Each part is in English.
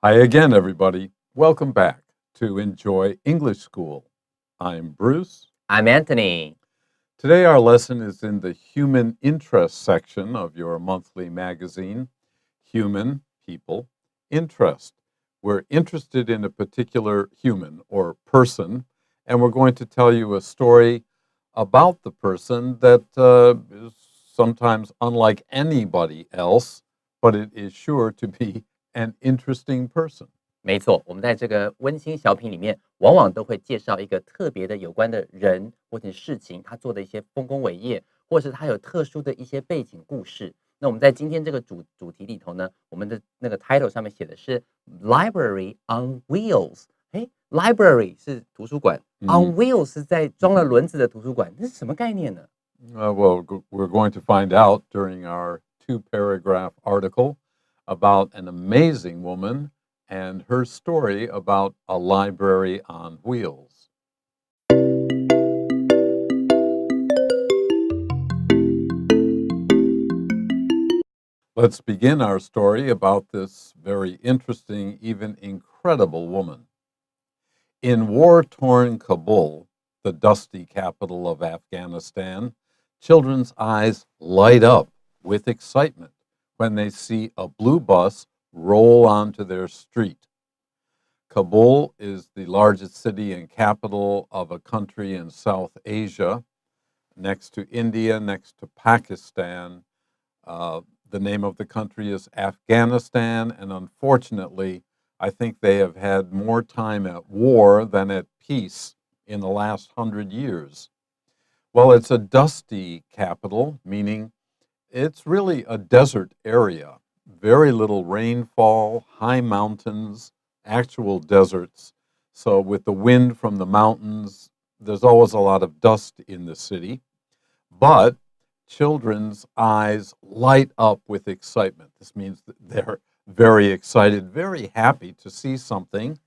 Hi again, everybody. Welcome back to Enjoy English School. I'm Bruce. I'm Anthony. Today, our lesson is in the human interest section of your monthly magazine. Human, people, interest. We're interested in a particular human or person, and we're going to tell you a story about the person that is sometimes unlike anybody else, but it is sure to be an interesting person. 没错，我们在这个温馨小品里面，往往都会介绍一个特别的有关的人或者事情，他做的一些丰功伟业，或是他有特殊的一些背景故事。那我们在今天这个主题里头呢，我们的那个 title 上面写的是 Library on Wheels。Library 是图书馆，on wheels 是在装了轮子的图书馆，这是什么概念呢？Well, we're going to find out during our 2-paragraph article about an amazing woman and her story about a library on wheels. Let's begin our story about this very interesting, even incredible woman. In war-torn Kabul, the dusty capital of Afghanistan, children's eyes light up with excitement when they see a blue bus roll onto their street. Kabul is the largest city and capital of a country in South Asia, next to India, next to Pakistan. The name of the country is Afghanistan, and unfortunately, I think they have had more time at war than at peace in the last 100 years. Well, it's a dusty capital, meaning it's really a desert area. Very little rainfall, high mountains, actual deserts. So with the wind from the mountains, there's always a lot of dust in the city. But children's eyes light up with excitement. This means that they're very excited, very happy to see something.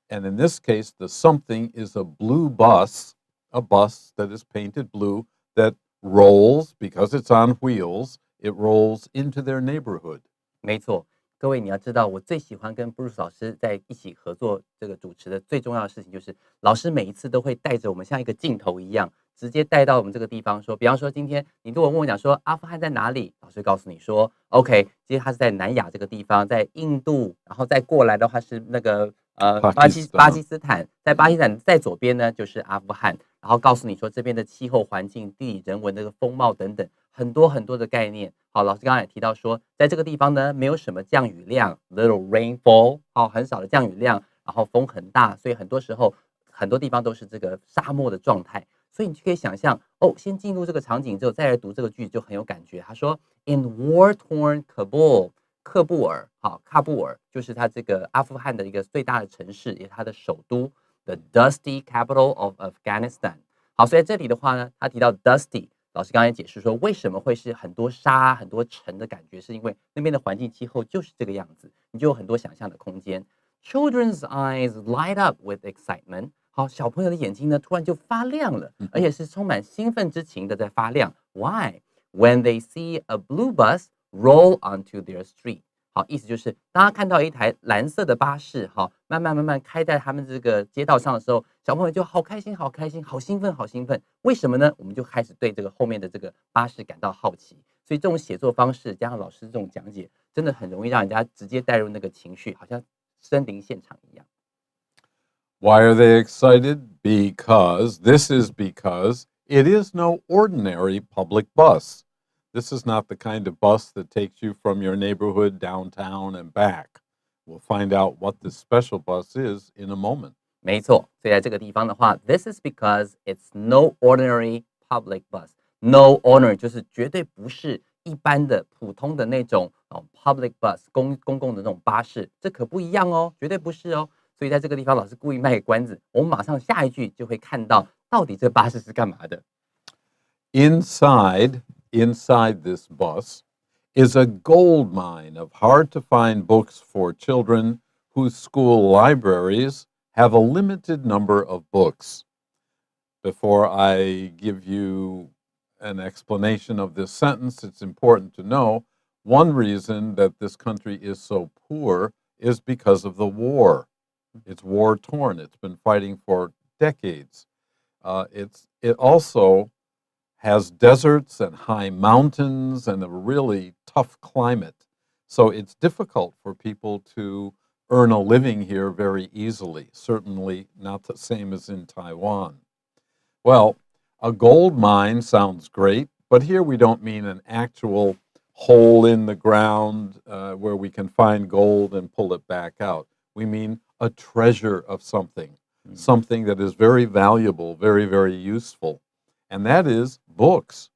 And in this case, the something is a blue bus, a bus that is painted blue that rolls, because it's on wheels, it rolls into their neighborhood. 没错，各位你要知道，我最喜欢跟 Bruce 老师在一起合作这个主持的最重要的事情，就是老师每一次都会带着我们像一个镜头一样，直接带到我们这个地方说，比方说今天你如果问我讲说阿富汗在哪里，老师告诉你说 OK， 其实它是在南亚这个地方，在印度，然后再过来的话是那个巴基斯坦，在巴基斯坦在左边呢就是阿富汗，然后告诉你说这边的气候环境、地理人文的风貌等等，很多很多的概念。好，老师刚刚也提到说，在这个地方呢没有什么降雨量 ，little rainfall， 好，很少的降雨量，然后风很大，所以很多时候很多地方都是这个沙漠的状态。所以你就可以想象，先进入这个场景之后，再来读这个句子就很有感觉。他说 ，In war-torn Kabul， 喀布尔，好，喀布尔就是它这个阿富汗的一个最大的城市，也是它的首都 ，the dusty capital of Afghanistan。好，所以在这里的话呢，他提到 dusty， 老师刚才解释说，为什么会是很多沙、很多尘的感觉，是因为那边的环境气候就是这个样子，你就有很多想象的空间。Children's eyes light up with excitement。好，小朋友的眼睛呢，突然就发亮了，而且是充满兴奋之情的在发亮。Why? When they see a blue bus roll onto their street。好，意思就是当他看到一台蓝色的巴士，好，慢慢开在他们这个街道上的时候，小朋友就好开心，好开心，好兴奋，好兴奋。为什么呢？我们就开始对这个后面的这个巴士感到好奇。所以这种写作方式加上老师这种讲解，真的很容易让人家直接带入那个情绪，好像身临现场一样。Why are they excited? Because it is no ordinary public bus. This is not the kind of bus that takes you from your neighborhood downtown and back. We'll find out what this special bus is in a moment. 没错，所以在这个地方的话 ，this is because it's no ordinary public bus. No ordinary 就是绝对不是一般的普通的那种public bus 公共的那种巴士，这可不一样哦，绝对不是哦。所以在这个地方，老师故意卖个关子，我们马上下一句就会看到到底这巴士是干嘛的。Inside this bus is a gold mine of hard-to-find books for children whose school libraries have a limited number of books. Before I give you an explanation of this sentence, it's important to know one reason that this country is so poor is because of the war. It's war torn. It's been fighting for decades. It also has deserts and high mountains and a really tough climate. So it's difficult for people to earn a living here very easily, certainly not the same as in Taiwan. Well, a gold mine sounds great, but here we don't mean an actual hole in the ground where we can find gold and pull it back out. We mean a treasure of something, something that is very valuable, very, very useful, and that is books.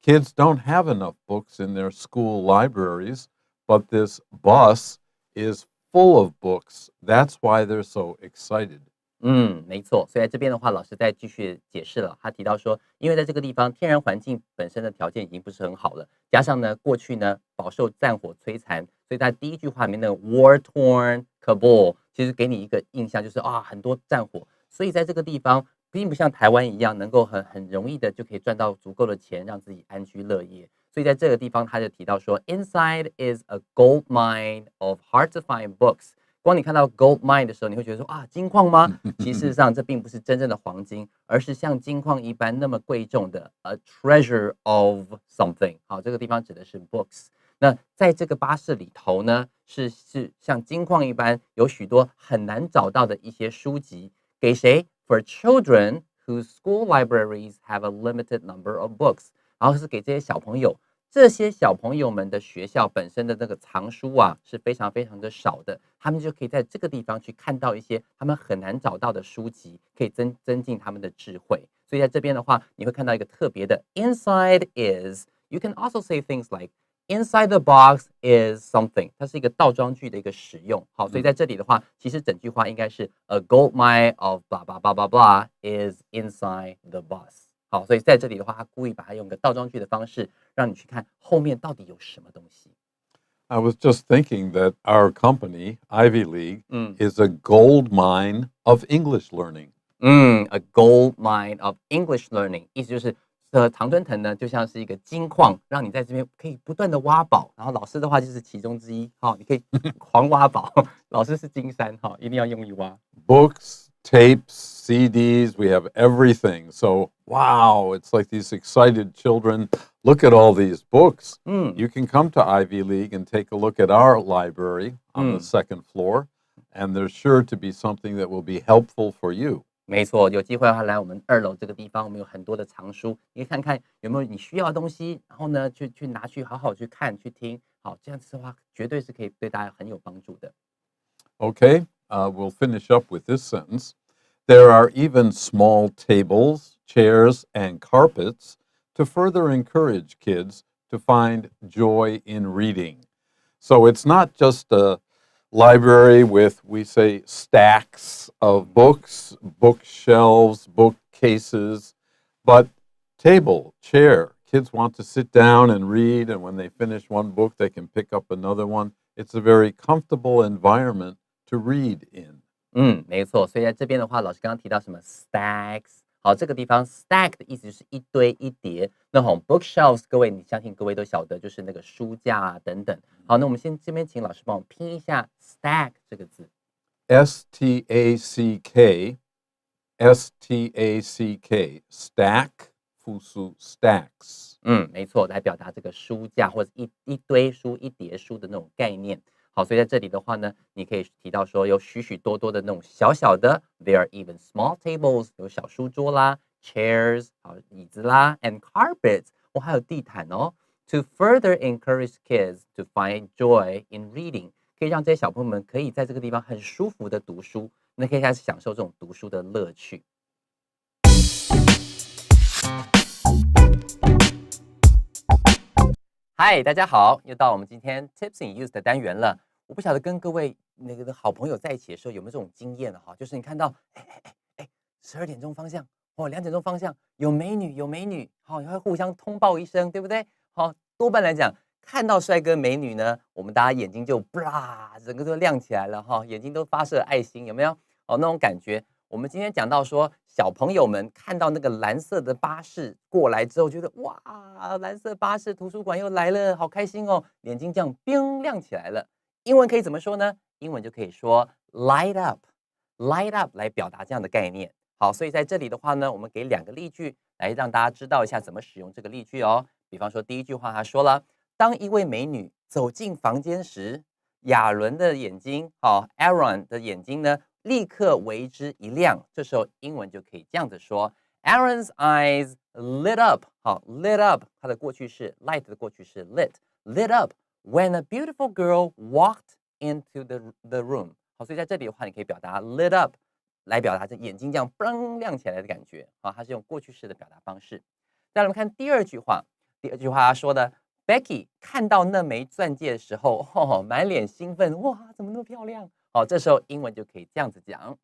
Kids don't have enough books in their school libraries, but this bus is full of books. That's why they're so excited. 没错。所以在这边的话，老师再继续解释了。他提到说，因为在这个地方天然环境本身的条件已经不是很好了，加上呢过去呢饱受战火摧残，所以在第一句话里面的 war torn Kabul 其实给你一个印象就是啊很多战火，所以在这个地方并不像台湾一样能够很容易的就可以赚到足够的钱让自己安居乐业。所以在这个地方他就提到说 ，Inside is a gold mine of hard to find books。光你看到 gold mine 的时候，你会觉得说啊，金矿吗？其实上这并不是真正的黄金，而是像金矿一般那么贵重的 a treasure of something。好，这个地方指的是 books。那在这个巴士里头呢，是像金矿一般，有许多很难找到的一些书籍，给谁 ？For children whose school libraries have a limited number of books。然后是给这些小朋友。这些小朋友们的学校本身的那个藏书啊是非常非常的少的，他们就可以在这个地方去看到一些他们很难找到的书籍，可以增进他们的智慧。所以在这边的话，你会看到一个特别的 inside is。You can also say things like inside the box is something。它是一个倒装句的一个使用。好，所以在这里的话，其实整句话应该是 a gold mine of blah blah blah blah blah is inside the bus。好，所以在这里的话，他故意把它用个倒装句的方式，让你去看后面到底有什么东西。I was just thinking that our company, Ivy League, is a gold mine of English learning. A gold mine of English learning， 意思就是常春藤呢就像是一个金矿，让你在这边可以不断的挖宝。然后老师的话就是其中之一，好，你可以狂挖宝。老师是金山，好，一定要用力挖。Books, tapes, CDs, we have everything. So, wow, it's like these excited children. Look at all these books. You can come to Ivy League and take a look at our library on the second floor, and there's sure to be something that will be helpful for you. 没错，有机会的话来我们2楼这个地方，我们有很多的藏书，你可以看看有没有你需要的东西，然后呢，去拿去好好去看去听，好，这样子的话绝对是可以对大家很有帮助的。Okay, we'll finish up with this sentence. There are even small tables, chairs, and carpets to further encourage kids to find joy in reading. So it's not just a library with, we say, stacks of books, bookshelves, bookcases, but table, chair. Kids want to sit down and read, and when they finish one book, they can pick up another one. It's a very comfortable environment to read in. 没错，所以在这边的话，老师刚刚提到什么 stacks， 好，这个地方 stack 的意思就是一堆一叠。那好 bookshelves， 各位你相信各位都晓得，就是那个书架啊等等。好，那我们这边请老师帮我拼一下 stack 这个字 S-T-A-C-K, S-T-A-C-K, stack, 复数 stacks. 没错，来表达这个书架或者一堆书、一叠书的那种概念。好，所以在这里的话呢，你可以提到说有许许多多的那种小小的 ，there are even small tables， 有小书桌啦 ，chairs， 好椅子啦 ，and carpets， 还有地毯哦。To further encourage kids to find joy in reading， 可以让这些小朋友们可以在这个地方很舒服的读书，那可以开始享受这种读书的乐趣。嗨，大家好，又到我们今天 Tips in Use 的单元了。我不晓得跟各位那个好朋友在一起的时候有没有这种经验了哈，就是你看到12点钟方向2点钟方向有美女，好，然后互相通报一声，对不对？好，多半来讲，看到帅哥美女呢，我们大家眼睛就整个都亮起来了哈，眼睛都发射爱心，有没有？哦，那种感觉。我们今天讲到说，小朋友们看到那个蓝色的巴士过来之后，觉得哇，蓝色巴士图书馆又来了，好开心哦，眼睛这样冰亮起来了。英文可以怎么说呢英文就可以说 light up，light up 来表达这样的概念。好，所以在这里的话呢，我们给2个例句来让大家知道一下怎么使用这个例句哦。比方说第一句话，他说了，当一位美女走进房间时，亚伦的眼睛，Aaron 的眼睛呢，立刻为之一亮。这时候英文就可以这样子说 ，Aaron's eyes lit up。好 ，lit up 它的过去式 light 的过去式 lit up when a beautiful girl walked into the room。好，所以在这里的话，你可以表达 lit up 来表达这眼睛这样嘣亮起来的感觉。好，它是用过去式的表达方式。再来我们看第二句话，他说的 Becky 看到那枚钻戒的时候，满脸兴奋，哇，怎么那么漂亮？好，这时候英文就可以这样子讲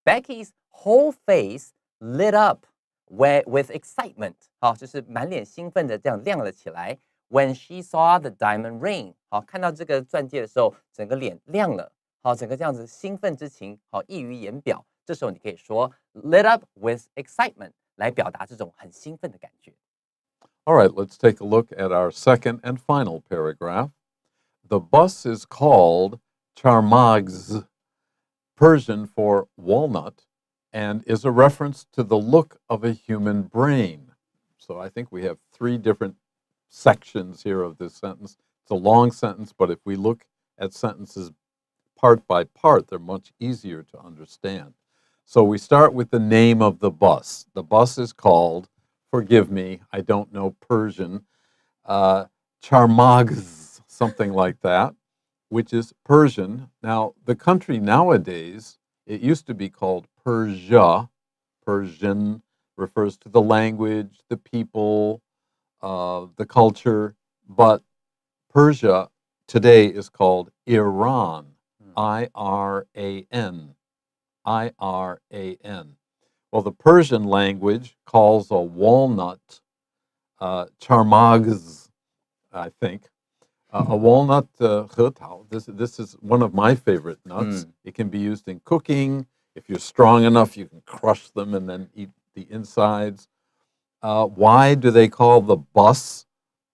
：Becky's whole face lit up with excitement。好，就是满脸兴奋的这样亮了起来。When she saw the diamond ring， 好，看到这个钻戒的时候，整个脸亮了。好，整个这样子兴奋之情，好，溢于言表。这时候你可以说 lit up with excitement 来表达这种很兴奋的感觉。All right, let's take a look at our second and final paragraph. The bus is called Charmag's, Persian for walnut, and is a reference to the look of a human brain. So I think we have 3 different sections here of this sentence. It's a long sentence, but if we look at sentences part by part, they're much easier to understand. So we start with the name of the bus. The bus is called, forgive me, I don't know Persian, Charmag's, something like that, which is Persian. Now, the country nowadays, it used to be called Persia. Persian refers to the language, the people, the culture, but Persia today is called Iran, I-R-A-N, I-R-A-N. Well, the Persian language calls a walnut charmagz, I think. A walnut ghetao. This is one of my favorite nuts. It can be used in cooking. If you're strong enough, you can crush them and then eat the insides. Why do they call the bus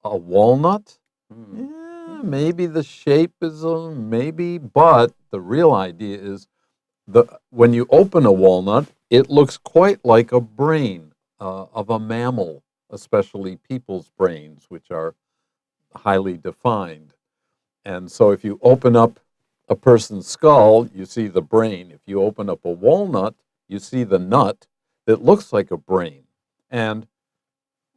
a walnut? Yeah, maybe the shape is maybe, but the real idea is when you open a walnut, it looks quite like a brain of a mammal, especially people's brains, which are highly defined. And so if you open up a person's skull, you see the brain. If you open up a walnut, you see the nut that looks like a brain. And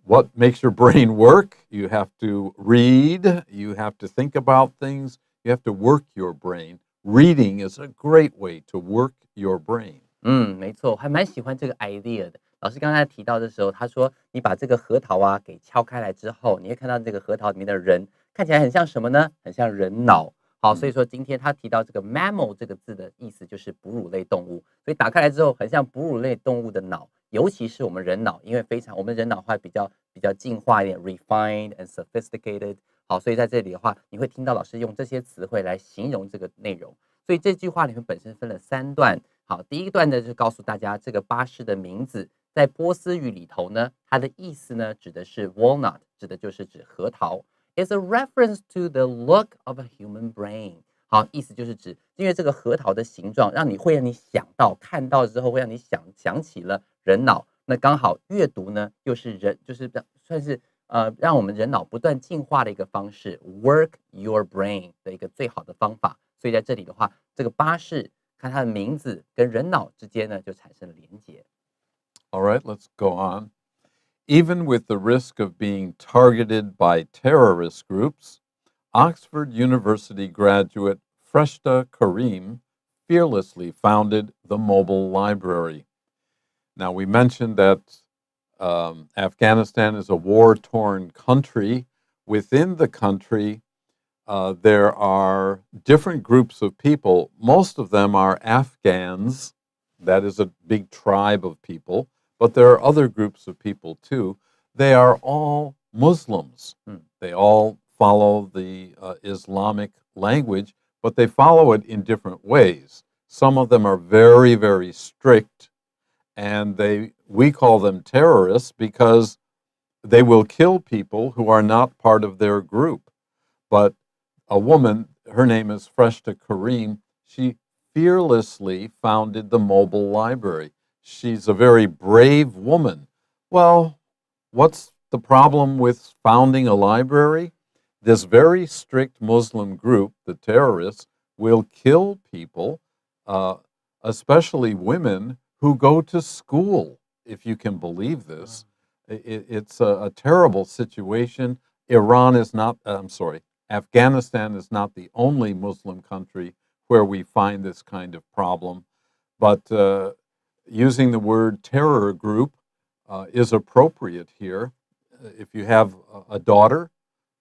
what makes your brain work? You have to read, you have to think about things, you have to work your brain. Reading is a great way to work your brain. 没错，还蛮喜欢这个 idea 的。老师刚才提到的时候，他说你把这个核桃啊给敲开来之后，你会看到这个核桃里面的人看起来很像什么呢？很像人脑。好，所以说今天他提到这个 mammal 这个字的意思就是哺乳类动物，所以打开来之后很像哺乳类动物的脑，尤其是我们人脑，因为我们人脑会比较进化一点 ，refined and sophisticated。好，所以在这里的话，你会听到老师用这些词汇来形容这个内容。所以这句话里面本身分了3段。好，第一段呢就告诉大家这个巴士的名字，在波斯语里头呢，它的意思呢指的是 walnut， 指的就是指核桃。It's a reference to the look of a human brain。好，意思就是指，因为这个核桃的形状，会让你想到，看到之后会让你想起了人脑。那刚好阅读呢，又是就是算是让我们人脑不断进化的一个方式 ，work your brain 的一个最好的方法。所以在这里的话，这个巴士看它的名字跟人脑之间呢就产生了连结。All right, let's go on. Even with the risk of being targeted by terrorist groups, Oxford University graduate Freshta Karim fearlessly founded the mobile library. Now, we mentioned that Afghanistan is a war-torn country. Within the country, there are different groups of people. Most of them are Afghans. That is a big tribe of people. But there are other groups of people, too. They are all Muslims. They all follow the Islamic language, but they follow it in different ways. Some of them are very, very strict, and we call them terrorists because they will kill people who are not part of their group. But a woman, her name is Freshta Karim, she fearlessly founded the mobile library. She's a very brave woman. Well, what's the problem with founding a library? This very strict Muslim group, the terrorists, will kill people, especially women who go to school, if you can believe this. It's a terrible situation. Afghanistan is not the only Muslim country where we find this kind of problem, but using the word terror group is appropriate here. If you have a daughter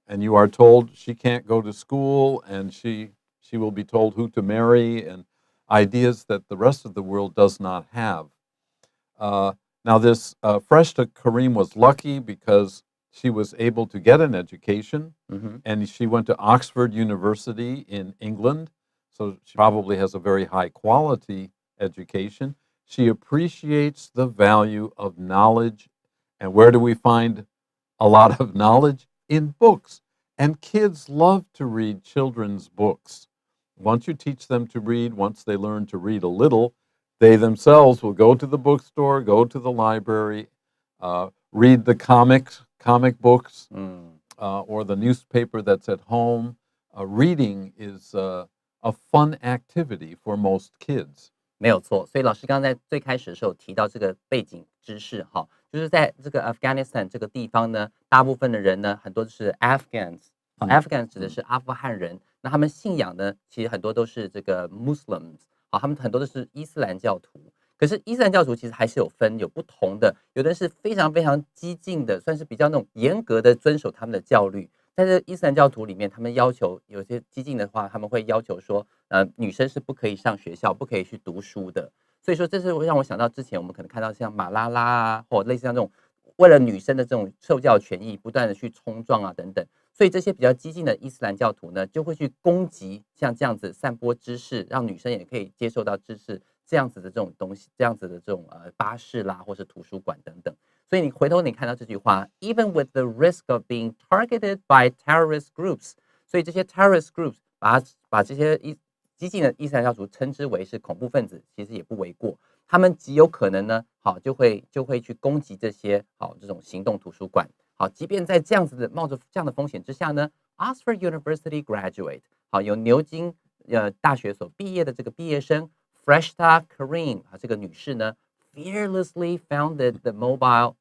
and you are told she can't go to school and she will be told who to marry and ideas that the rest of the world does not have. Now, this Freshta Karim was lucky because she was able to get an education, and she went to Oxford University in England, so she probably has a very high quality education. She appreciates the value of knowledge, and where do we find a lot of knowledge? In books, and kids love to read children's books. Once you teach them to read, once they learn to read a little, they themselves will go to the bookstore, go to the library, read the comic books, or the newspaper that's at home. Reading is a fun activity for most kids. 没有错，所以老师刚刚在最开始的时候提到这个背景知识哈，就是在这个 Afghanistan 这个地方呢，大部分的人呢，很多都是 Afghans，Afghans 指的是阿富汗人，那他们信仰呢，其实很多都是这个 Muslims， 好，他们很多都是伊斯兰教徒。可是伊斯兰教徒其实还是有不同的，有的人是非常非常激进的，算是比较那种严格的遵守他们的教律。在这伊斯兰教徒里面，他们要求有些激进的话，他们会要求说，女生是不可以上学校，不可以去读书的。所以说，这是让我想到之前我们可能看到像马拉拉啊，或类似像这种为了女生的这种受教权益，不断的去冲撞啊等等。所以这些比较激进的伊斯兰教徒呢，就会去攻击像这样子散播知识，让女生也可以接受到知识这样子的这种东西，这样子的这种巴士啦，或是图书馆等等。所以你回头你看到这句话 ，Even with the risk of being targeted by terrorist groups， 所以这些 terrorist groups 把这些激进的伊斯兰教徒称之为是恐怖分子，其实也不为过。他们极有可能呢，好就会去攻击这些好这种行动图书馆。好，即便在这样子的冒着这样的风险之下呢 ，Oxford University graduate 好由牛津大学所毕业的这个毕业生 Freshta Karim 这个女士呢 ，fearlessly founded the mobile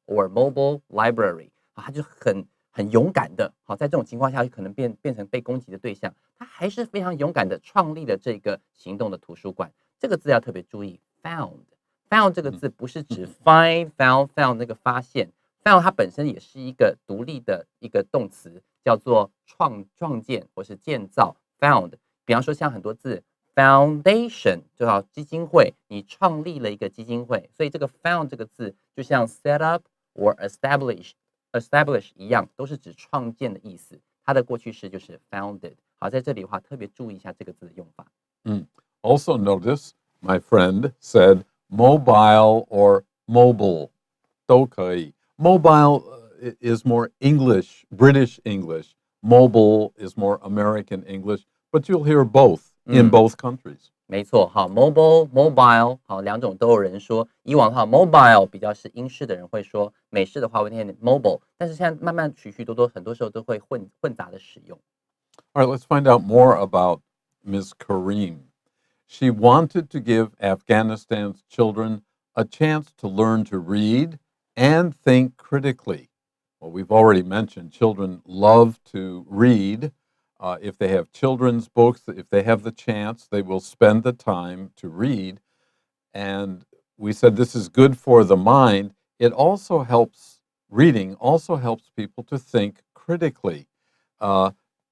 library 她就很勇敢的，好在这种情况下可能变成被攻击的对象，她还是非常勇敢的创立了这个行动的图书馆。这个字要特别注意 ，found 这个字不是指 found 那个发现。found 它本身也是一个独立的一个动词，叫做创建或是建造 found。比方说像很多字 foundation 就叫基金会，你创立了一个基金会，所以这个 found 这个字就像 set up or establish 一样，都是指创建的意思。它的过去式就是 founded。好，在这里的话特别注意一下这个字的用法。Also notice my friend said mobile or mobile 都可以。Mobile is more English, British English. Mobile is more American English, but you'll hear both in both countries. 没错，好 ，mobile 好，两种都有人说。以往的话 ，mobile 比较是英式的人会说，美式的话会念 mobile， 但是现在慢慢许多很多时候都会混杂的使用。All right, let's find out more about Ms. Karim. She wanted to give Afghanistan's children a chance to learn to read and think critically. Well, we've already mentioned children love to read. If they have children's books, if they have the chance, they will spend the time to read. And we said this is good for the mind. It also helps, reading also helps people to think critically,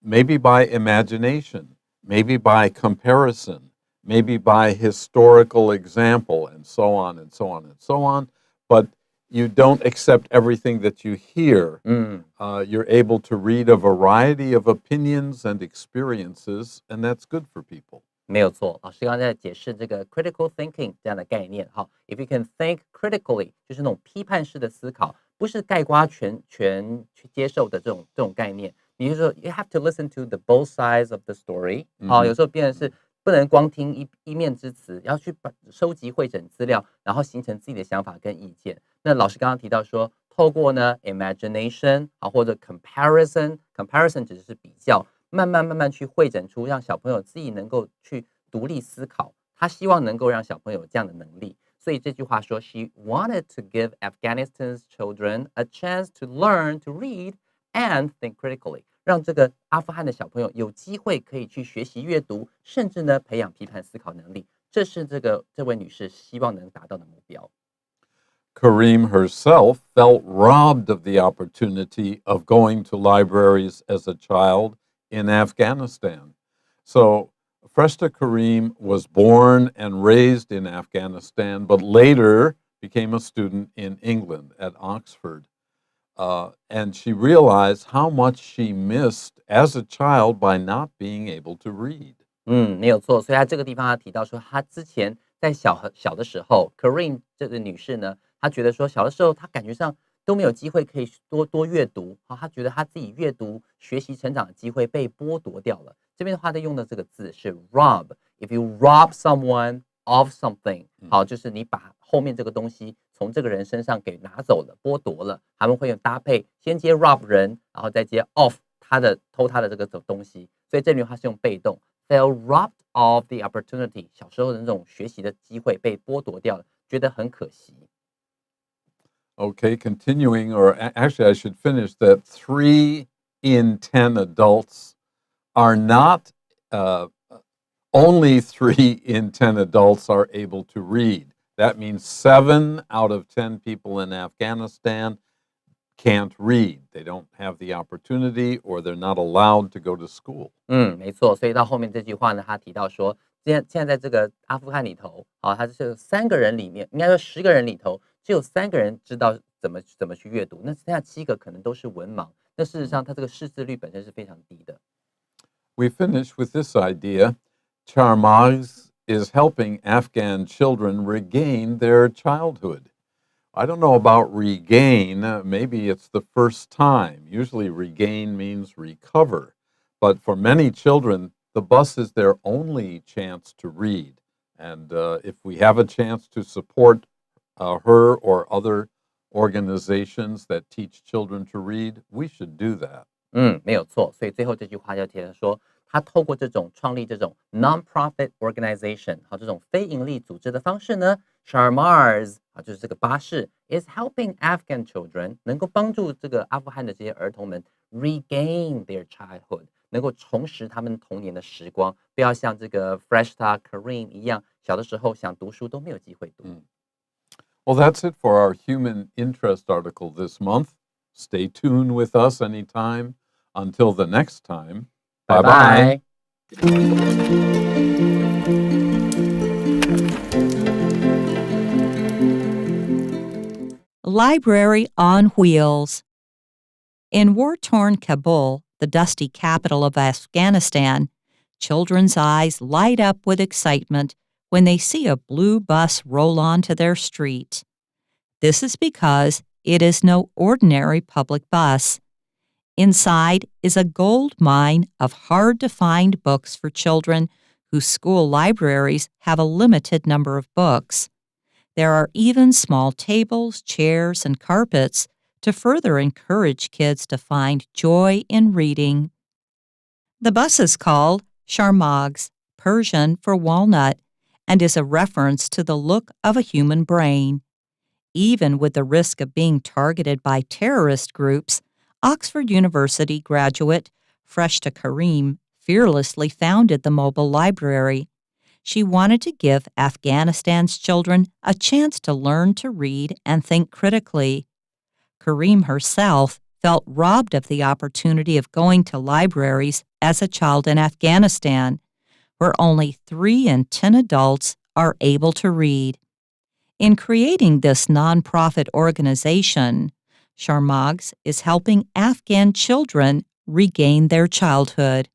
maybe by imagination, maybe by comparison, maybe by historical example, and so on and so on and so on. But you don't accept everything that you hear. You're able to read a variety of opinions and experiences, and that's good for people. 没有错，老师刚才在解释这个 critical thinking 这样的概念。好 ，if you can think critically， 就是那种批判式的思考，不是概括全去接受的这种概念。比如说 ，you have to listen to the both sides of the story。好，有时候变成是不能光听一面之词，要去收集汇整资料，然后形成自己的想法跟意见。那老师刚刚提到说，透过呢 imagination 或者 comparison 指的是比较，慢慢去汇整出让小朋友自己能够去独立思考。他希望能够让小朋友有这样的能力。所以这句话说 ，She wanted to give Afghanistan's children a chance to learn to read and think critically， 让这个阿富汗的小朋友有机会可以去学习阅读，甚至呢培养批判思考能力。这是这位女士希望能达到的目标。Kareem herself felt robbed of the opportunity of going to libraries as a child in Afghanistan. So Freshta Kareem was born and raised in Afghanistan, but later became a student in England at Oxford. And she realized how much she missed as a child by not being able to read. 没有错。所以她这个地方她提到说，她之前在小的时候 ，Kareem 这个女士呢，她觉得说小的时候她感觉上都没有机会可以多阅读，她觉得她自己阅读、学习、成长的机会被剥夺掉了。这边的话，她用的这个字是 rob。If you rob someone of something， 好，就是你把后面这个东西从这个人身上给拿走了、剥夺了。他们会用搭配，先接 rob 人，然后再接 off 偷他的这个东西。所以这里它是用被动 ，felt robbed of the opportunity， 小时候的那种学习的机会被剥夺掉了，觉得很可惜。Okay, continuing, or actually I should finish that 3 in 10 adults are not, only 3 in 10 adults are able to read. That means 7 out of 10 people in Afghanistan can't read. They don't have the opportunity or they're not allowed to go to school. 没错。所以到后面这句话呢，他提到说，现在在这个阿富汗里头，他是3个人里面，应该说10个人里头，只有3个人知道怎么去阅读，那剩下7个可能都是文盲。那事实上，他这个识字率本身是非常低的。We finish with this idea. Charmaz is helping Afghan children regain their childhood. I don't know about regain. Maybe it's the first time. Usually regain means recover. But for many children, the bus is their only chance to read. And if we have a chance to support her or other organizations that teach children to read, we should do that. 没有错。所以最后这句话就提到说，他透过创立这种 non-profit organization， 这种非营利组织的方式呢 ，Charmaz 就是这个巴士 is helping Afghan children 能够帮助这个阿富汗的这些儿童们 regain their childhood， 能够重拾他们童年的时光，不要像这个 Freshta Kareem 一样，小的时候想读书都没有机会读。Well, that's it for our human interest article this month. Stay tuned with us anytime. Until the next time, bye-bye. Library on Wheels. In war-torn Kabul, the dusty capital of Afghanistan, children's eyes light up with excitement when they see a blue bus roll onto their street. This is because it is no ordinary public bus. Inside is a gold mine of hard-to-find books for children whose school libraries have a limited number of books. There are even small tables, chairs, and carpets to further encourage kids to find joy in reading. The bus is called Charmaz, Persian for walnut, and is a reference to the look of a human brain. Even with the risk of being targeted by terrorist groups, Oxford University graduate Freshta Kareem fearlessly founded the mobile library. She wanted to give Afghanistan's children a chance to learn to read and think critically. Kareem herself felt robbed of the opportunity of going to libraries as a child in Afghanistan, where only 3 in 10 adults are able to read. In creating this nonprofit organization, Charmaz is helping Afghan children regain their childhood.